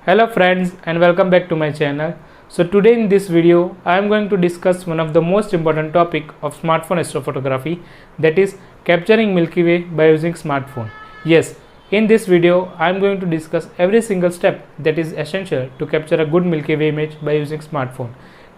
Hello friends and welcome back to my channel. So today in this video I am going to discuss one of the most important topic of smartphone astrophotography, that is capturing Milky Way by using smartphone. Yes, in this video I am going to discuss every single step that is essential to capture a good Milky Way image by using smartphone.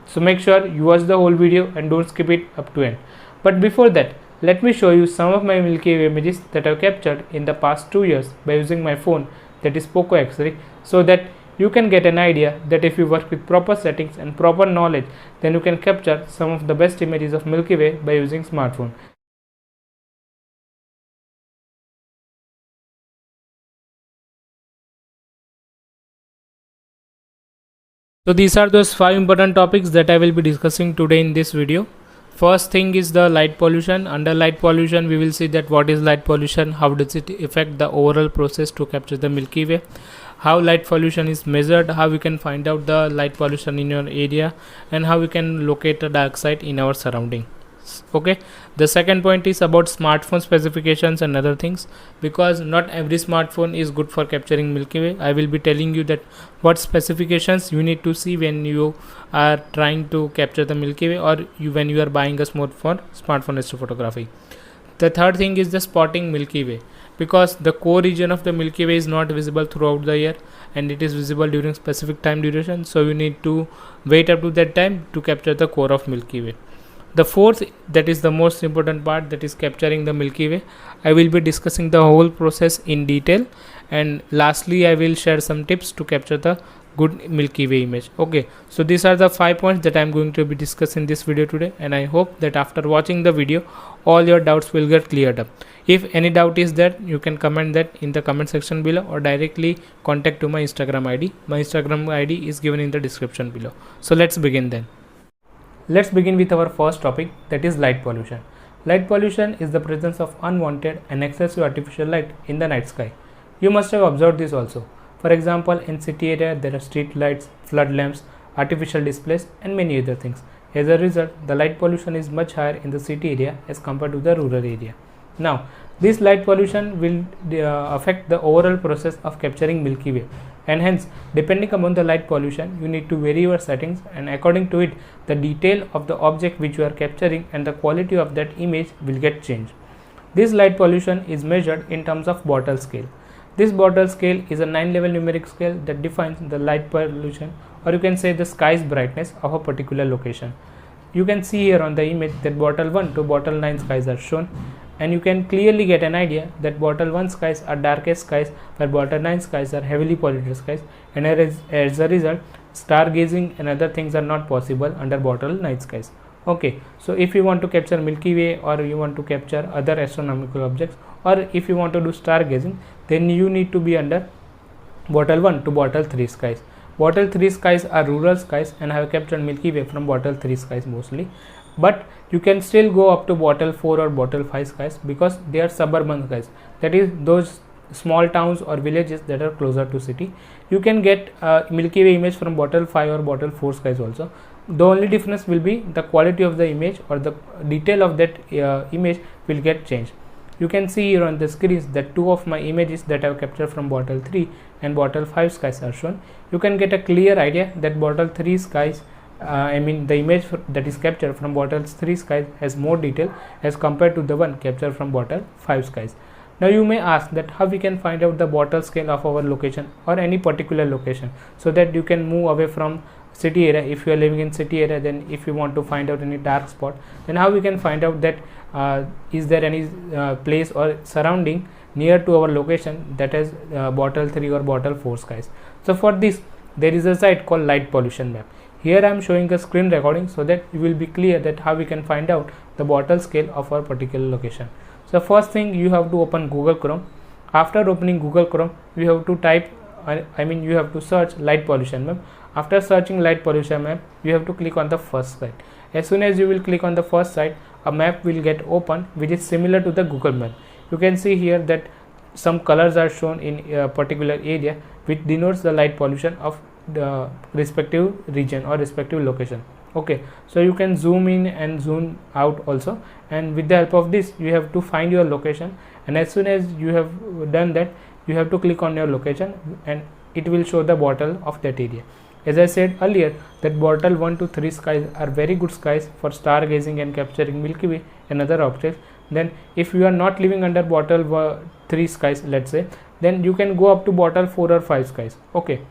So make sure you watch the whole video and don't skip it up to end. But before that, let me show you some of my Milky Way images that I have captured in the past 2 years by using my phone, that is Poco X3, so that you can get an idea that if you work with proper settings and proper knowledge, then you can capture some of the best images of Milky Way by using smartphone. So these are those 5 important topics that I will be discussing today in this video. First thing is the light pollution. Under light pollution we will see that what is light pollution, how does it affect the overall process to capture the Milky Way, how light pollution is measured, how we can find out the light pollution in your area, and how we can locate the dark side in our surrounding. Okay, the second point is about smartphone specifications and other things, because not every smartphone is good for capturing Milky Way. I will be telling you that what specifications you need to see when you are trying to capture the Milky Way, or when you are buying a smartphone astrophotography. The third thing is the spotting Milky Way, because the core region of the Milky Way is not visible throughout the year and it is visible during specific time duration, so you need to wait up to that time to capture the core of Milky Way. The fourth, that is the most important part, that is capturing the Milky Way. I will be discussing the whole process in detail, and lastly I will share some tips to capture the good Milky Way image. Okay, so these are the 5 points that I am going to be discussing in this video today, and I hope that after watching the video all your doubts will get cleared up. If any doubt is there, you can comment that in the comment section below or directly contact to my Instagram ID. My Instagram ID is given in the description below. So let's begin then. Let's begin with our first topic, that is light pollution. Light pollution is the presence of unwanted and excessive artificial light in the night sky. You must have observed this also. For example, in city area there are street lights, flood lamps, artificial displays and many other things. As a result, the light pollution is much higher in the city area as compared to the rural area. Now, this light pollution will affect the overall process of capturing Milky Way, and hence depending upon the light pollution you need to vary your settings, and according to it the detail of the object which you are capturing and the quality of that image will get changed. This light pollution is measured in terms of Bortle scale. This Bortle scale is a 9-level numeric scale that defines the light pollution, or you can say the sky's brightness of a particular location. You can see here on the image that Bortle 1 to Bortle 9 skies are shown, and you can clearly get an idea that Bortle 1 skies are darkest skies while Bortle 9 skies are heavily polluted skies, and as a result stargazing and other things are not possible under Bortle 9 skies. Okay, so if you want to capture Milky Way, or you want to capture other astronomical objects, or if you want to do stargazing, then you need to be under Bortle 1 to Bortle 3 skies. Bortle 3 skies are rural skies, and I have captured Milky Way from Bortle 3 skies mostly, but you can still go up to Bortle 4 or Bortle 5 skies because they are suburban skies, that is those small towns or villages that are closer to city. You can get Milky Way image from Bortle 5 or Bortle 4 skies also. The only difference will be the quality of the image, or the detail of that image will get changed. You can see here on the screens that 2 of my images that I have captured from Bortle 3 and Bortle 5 skies are shown. You can get a clear idea that Bortle 3 skies, the image that is captured from Bortle 3 skies has more detail as compared to the one captured from Bortle 5 skies. Now you may ask that how we can find out the Bortle scale of our location or any particular location, so that you can move away from city area. If you are living in city area, then if you want to find out any dark spot, then how we can find out that is there any place or surrounding near to our location that has Bortle 3 or Bortle 4 skies. So for this there is a site called Light Pollution Map. Here I am showing a screen recording so that you will be clear that how we can find out the Bortle scale of our particular location. So first thing, you have to open Google Chrome. After opening Google Chrome, you have to type you have to search Light Pollution Map. After searching Light Pollution Map, you have to click on the first site. As soon as you will click on the first site, a map will get open which is similar to the Google Map. You can see here that some colors are shown in a particular area which denotes the light pollution of the respective region or respective location. Okay, so you can zoom in and zoom out also, and with the help of this you have to find your location, and as soon as you have done that, you have to click on your location, and it will show the bottle of that area. As I said earlier, that bottle 1 to 3 skies are very good skies for stargazing and capturing Milky Way and other objects. Then if you are not living under bottle 3 skies, let's say, then you can go up to bottle 4 or 5 skies. Okay,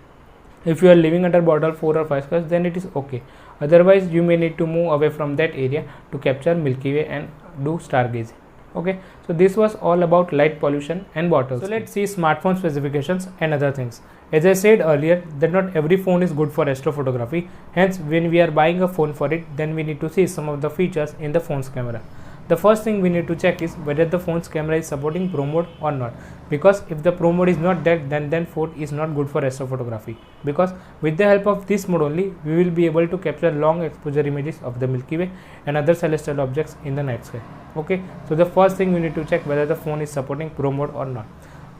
if you are living under bottle 4 or 5 skies, then it is okay. Otherwise you may need to move away from that area to capture Milky Way and do stargazing. Okay, so this was all about light pollution and bottles. So let's see smartphone specifications and other things. As I said earlier, that not every phone is good for astrophotography. Hence, when we are buying a phone for it, then we need to see some of the features in the phone's camera. The first thing we need to check is whether the phone's camera is supporting Pro mode or not, because if the Pro mode is not there, then phone is not good for astrophotography, because with the help of this mode only we will be able to capture long exposure images of the Milky Way and other celestial objects in the night sky. Okay, so the first thing we need to check whether the phone is supporting Pro mode or not.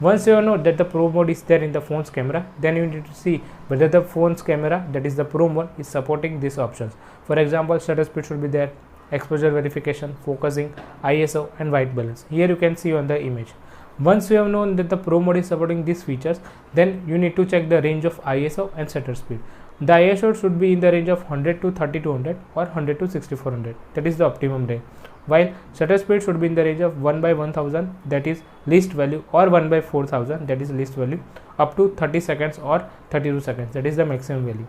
Once you know that the Pro mode is there in the phone's camera, then you need to see whether the phone's camera, that is the Pro mode, is supporting these options. For example, shutter speed should be there, exposure verification, focusing, ISO and white balance. Here you can see on the image. Once you have known that the Pro mode is supporting these features, then you need to check the range of ISO and shutter speed. The ISO should be in the range of 100 to 3200 or 100 to 6400, that is the optimum range, while shutter speed should be in the range of 1 by 1000, that is least value, or 1 by 4000, that is least value, up to 30 seconds or 32 seconds, that is the maximum value.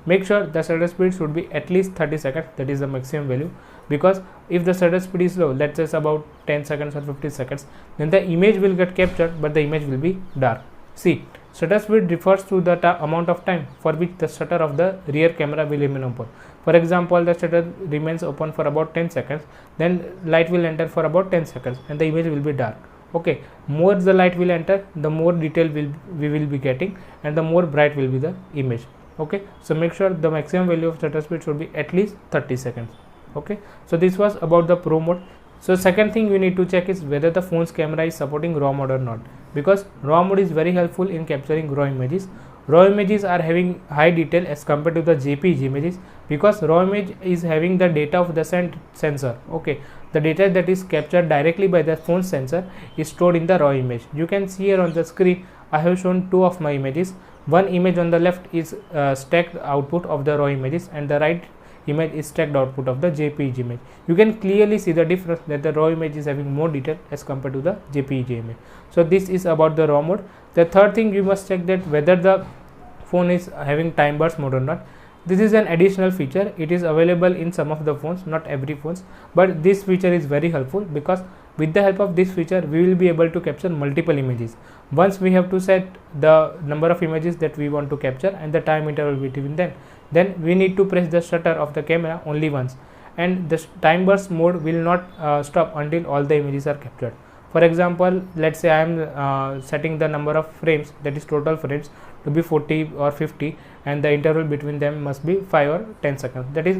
Make sure the shutter speed should be at least 30 seconds, that is the maximum value, because if the shutter speed is low, let's say about 10 seconds or 50 seconds, then the image will get captured but the image will be dark. See, shutter speed refers to the amount of time for which the shutter of the rear camera will remain open. For example, the shutter remains open for about 10 seconds, then light will enter for about 10 seconds and the image will be dark. Okay, more the light will enter, the more detail we will be getting and the more bright will be the image. Okay, so make sure the maximum value of shutter speed should be at least 30 seconds. Okay, so this was about the Pro mode. So second thing we need to check is whether the phone's camera is supporting RAW mode or not, because RAW mode is very helpful in capturing RAW images. RAW images are having high detail as compared to the JPEG images, because RAW image is having the data of the sensor. Okay, the data that is captured directly by the phone sensor is stored in the RAW image. You can see here on the screen I have shown two of my images. One image on the left is stacked output of the RAW images and the right image is stacked output of the JPEG image. You can clearly see the difference that the RAW image is having more detail as compared to the JPEG image. So this is about the RAW mode. The third thing you must check that whether the phone is having time burst mode or not. This is an additional feature. It is available in some of the phones, not every phones, but this feature is very helpful because with the help of this feature we will be able to capture multiple images. Once we have to set the number of images that we want to capture and the time interval between them, then we need to press the shutter of the camera only once, and the time burst mode will not stop until all the images are captured. For example, let's say I am setting the number of frames, that is total frames, to be 40 or 50 and the interval between them must be 5 or 10 seconds, that is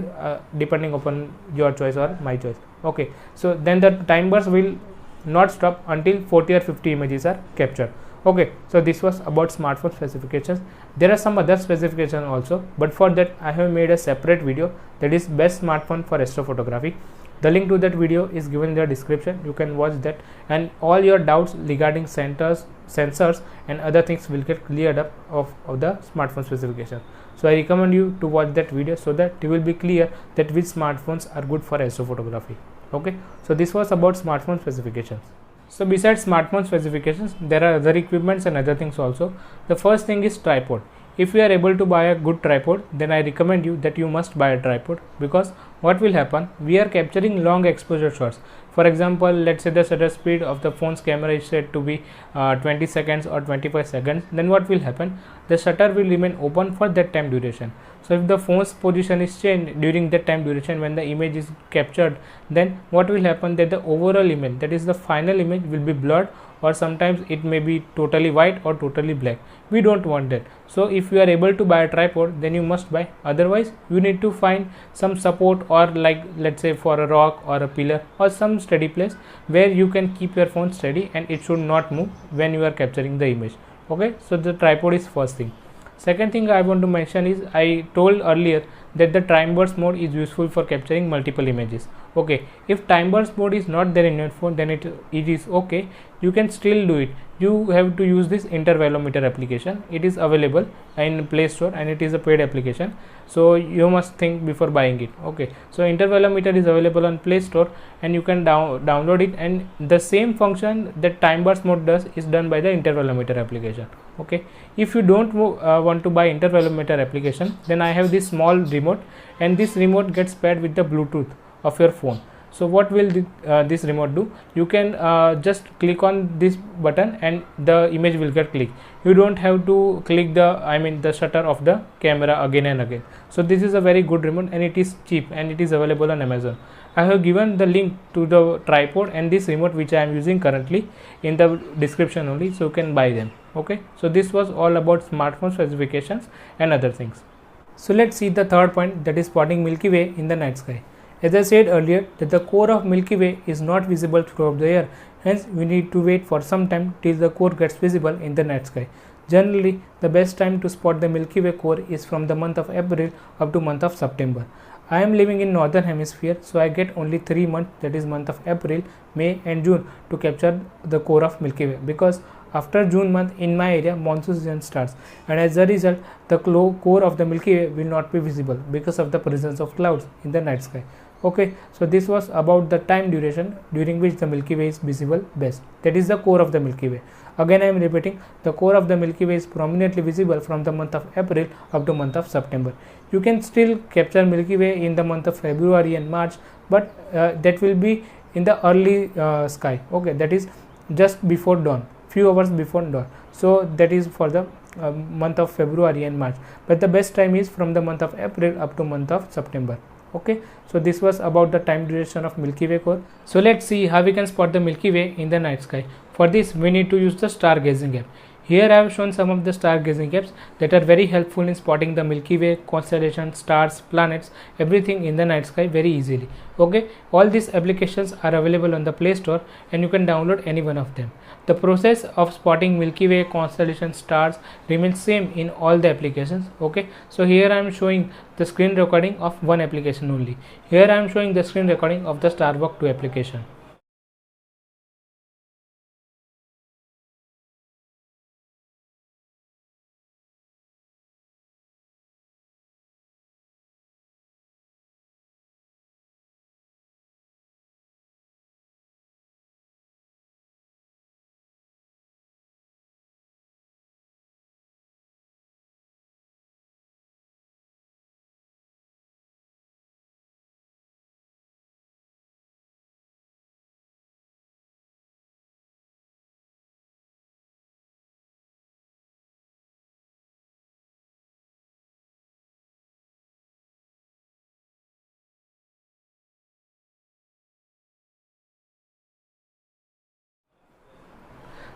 depending upon your choice or my choice. Okay, so then the time burst will not stop until 40 or 50 images are captured. Okay, so this was about smartphone specifications. There are some other specifications also, but for that I have made a separate video, that is best smartphone for astrophotography. The link to that video is given in the description. You can watch that and all your doubts regarding sensors and other things will get cleared up of the smartphone specification. So I recommend you to watch that video so that you will be clear that which smartphones are good for astrophotography. Okay, so this was about smartphone specifications. So besides smartphone specifications, there are other equipments and other things also. The first thing is tripod. If you are able to buy a good tripod, then I recommend you that you must buy a tripod, because what will happen, we are capturing long exposure shots. For example, let's say the shutter speed of the phone's camera is said to be 20 seconds or 25 seconds, then what will happen, the shutter will remain open for that time duration. So if the phone's position is changed during that time duration when the image is captured, then what will happen, that the overall image, that is the final image, will be blurred, or sometimes it may be totally white or totally black. We don't want that. So if you are able to buy a tripod, then you must buy, otherwise you need to find some support, or like let's say for a rock or a pillar or some steady place where you can keep your phone steady and it should not move when you are capturing the image. Okay, so the tripod is first thing. Second thing I want to mention is, I told earlier that the time burst mode is useful for capturing multiple images. Okay, if time burst mode is not there in your phone, then it is okay. you can still do it. You have to use this intervalometer application. It is available in Play Store and it is a paid application, so you must think before buying it. Okay, so intervalometer is available on Play Store and you can download it, and the same function that time burst mode does is done by the intervalometer application. Okay, if you don't want to buy intervalometer application, then I have this small remote, and this remote gets paired with the Bluetooth of your phone. So what will this remote do? You can just click on this button and the image will get clicked. You don't have to click the shutter of the camera again and again. So this is a very good remote and it is cheap and it is available on Amazon. I have given the link to the tripod and this remote which I am using currently in the description only, so you can buy them. Okay, so this was all about smartphone specifications and other things. So let's see the third point, that is spotting Milky Way in the night sky. As I said earlier, that the core of Milky Way is not visible throughout the year, hence we need to wait for some time till the core gets visible in the night sky. Generally, the best time to spot the Milky Way core is from the month of April up to month of September. I am living in northern hemisphere, so I get only 3 months, that is month of April, May and June, to capture the core of Milky Way, because after June month in my area monsoon season starts, and as a result the core of the Milky Way will not be visible because of the presence of clouds in the night sky. Okay, so this was about the time duration during which the Milky Way is visible best, that is the core of the Milky Way. Again I am repeating, the core of the Milky Way is prominently visible from the month of April up to month of September. You can still capture Milky Way in the month of February and March, but that will be in the early sky. Okay, that is just before dawn, few hours before dawn. So that is for the month of February and March, but the best time is from the month of April up to month of September. Okay, so this was about the time duration of Milky Way core. So let's see how we can spot the Milky Way in the night sky. For this we need to use the stargazing app. Here I have shown some of the stargazing apps that are very helpful in spotting the Milky Way, constellations, stars, planets, everything in the night sky very easily. Okay, all these applications are available on the Play Store and you can download any one of them. The process of spotting Milky Way, constellations, stars remains same in all the applications. Okay, so here I am showing the screen recording of one application only. Here I am showing the screen recording of the Starwalk 2 application.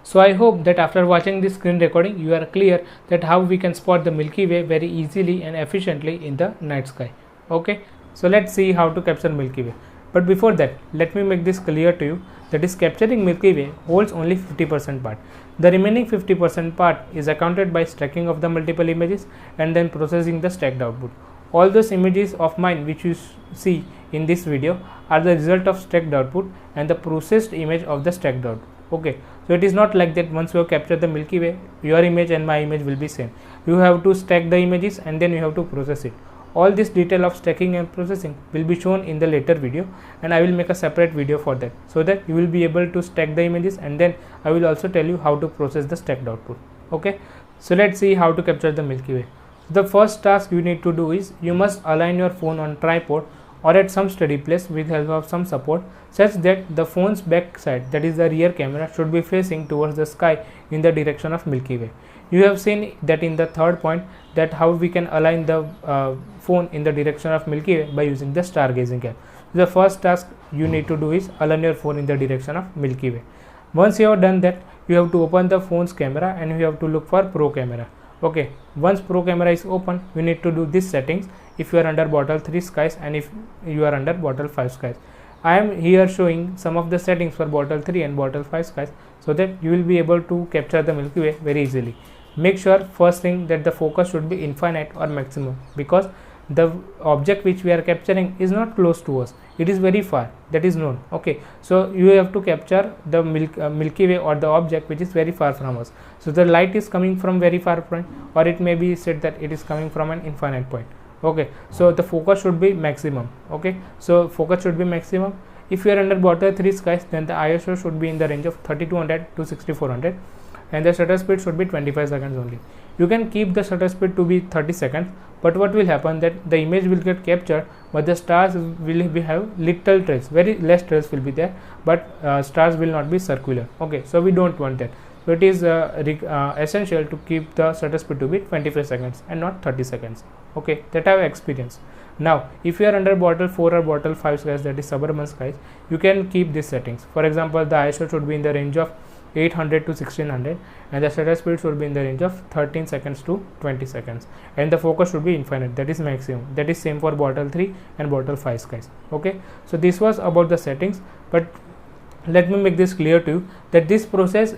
So I hope that after watching this screen recording you are clear that how we can spot the Milky Way very easily and efficiently in the night sky. Okay, so let's see how to capture Milky Way. But before that, let me make this clear to you, that is capturing Milky Way holds only 50% part. The remaining 50% part is accounted by stacking of the multiple images and then processing the stacked output. All those images of mine which you see in this video are the result of stacked output and the processed image of the stacked output. Okay, so it is not like that once you have captured the Milky Way, your image and my image will be same. You have to stack the images and then you have to process it. All this detail of stacking and processing will be shown in the later video, and I will make a separate video for that, so that you will be able to stack the images, and then I will also tell you how to process the stacked output. Okay, so let's see how to capture the Milky Way. The first task you need to do is you must align your phone on tripod or at some steady place with help of some support, such that the phone's back side, that is the rear camera, should be facing towards the sky in the direction of Milky Way. You have seen that in the third point, that how we can align the phone in the direction of Milky Way by using the stargazing app. The first task you need to do is align your phone in the direction of Milky Way. Once you have done that, you have to open the phone's camera and you have to look for Pro Camera. Okay, once Pro Camera is open, you need to do these settings if you are under bottle 3 skies and if you are under bottle 5 skies. I am here showing some of the settings for bottle 3 and bottle 5 skies, so that you will be able to capture the Milky Way very easily. Make sure first thing that the focus should be infinite or maximum, because the object which we are capturing is not close to us, it is very far, that is known. Okay, so you have to capture the Milky Way or the object which is very far from us. So the light is coming from very far point, or it may be said that it is coming from an infinite point. Okay, so the focus should be maximum. Okay, so focus should be maximum. If you are under bottle 3 skies, then the ISO should be in the range of 3200 to 6400, and the shutter speed should be 25 seconds only. You can keep the shutter speed to be 30 seconds, but what will happen that the image will get captured, but the stars will have little trails, very less trails will be there, but stars will not be circular. Okay, so we don't want that. So it is essential to keep the shutter speed to be 25 seconds and not 30 seconds. Okay, that I have experience. Now if you are under bottle 4 or bottle 5 skies, that is suburban skies, you can keep these settings. For example, the ISO should be in the range of 800 to 1600, and the shutter speed should be in the range of 13 seconds to 20 seconds, and the focus should be infinite, that is maximum. That is same for bottle 3 and bottle 5 skies. Okay, so this was about the settings, but let me make this clear to you that this process,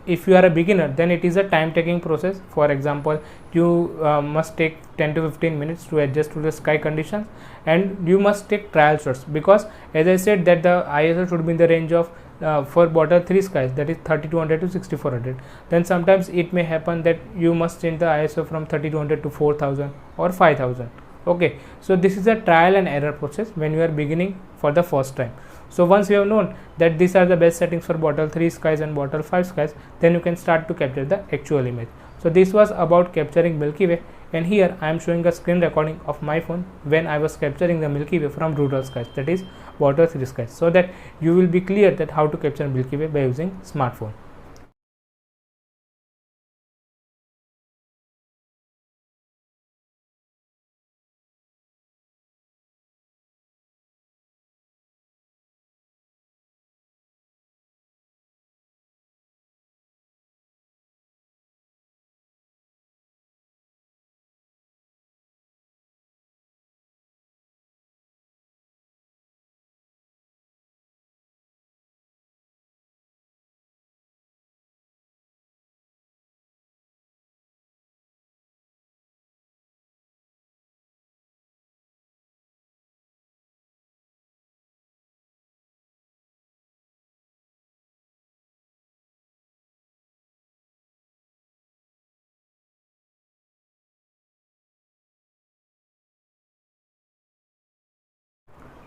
if you are a beginner, then it is a time taking process. For example, you must take 10 to 15 minutes to adjust to the sky conditions, and you must take trial shots, because as I said that the ISO should be in the range of for bottle 3 skies, that is 3200 to 6400. Then sometimes it may happen that you must change the ISO from 3200 to 4000 or 5000. Okay, so this is a trial and error process when you are beginning for the first time. So once you have known that these are the best settings for bottle 3 skies and bottle 5 skies, then you can start to capture the actual image. So this was about capturing Milky Way, and here I am showing a screen recording of my phone when I was capturing the Milky Way from rural skies, that is bottle 3 skies, so that you will be clear that how to capture Milky Way by using smartphone.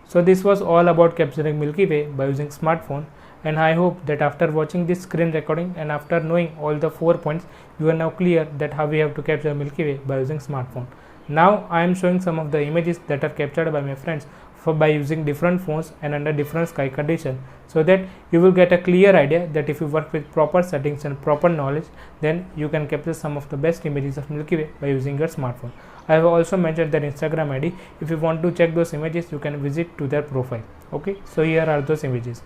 So this was all about capturing Milky Way by using smartphone, and I hope that after watching this screen recording and after knowing all the 4 points, you are now clear that how we have to capture Milky Way by using smartphone. Now I am showing some of the images that are captured by my friends by using different phones and under different sky conditions, so that you will get a clear idea that if you work with proper settings and proper knowledge, then you can capture some of the best images of Milky Way by using your smartphone. I have also mentioned their Instagram ID. If you want to check those images, you can visit to their profile. Okay, so here are those images.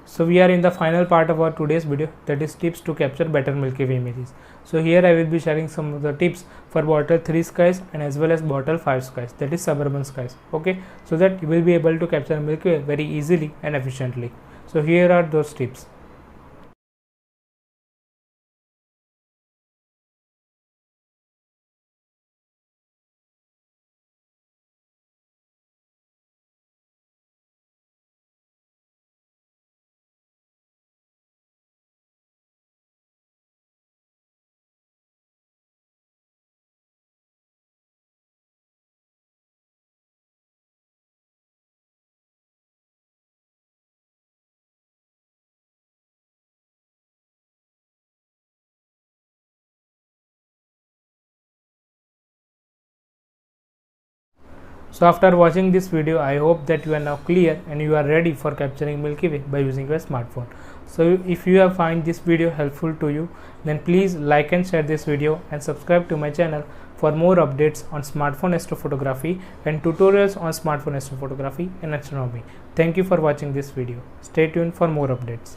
So we are in the final part of our today's video, that is tips to capture better Milky Way images. So here I will be sharing some of the tips for bottle 3 skies and as well as bottle 5 skies, that is suburban skies. Okay, so that you will be able to capture Milky Way very easily and efficiently. So here are those tips. So after watching this video, I hope that you are now clear and you are ready for capturing Milky Way by using your smartphone. So if you have find this video helpful to you, then please like and share this video and subscribe to my channel for more updates on smartphone astrophotography and tutorials on smartphone astrophotography and astronomy. Thank you for watching this video. Stay tuned for more updates.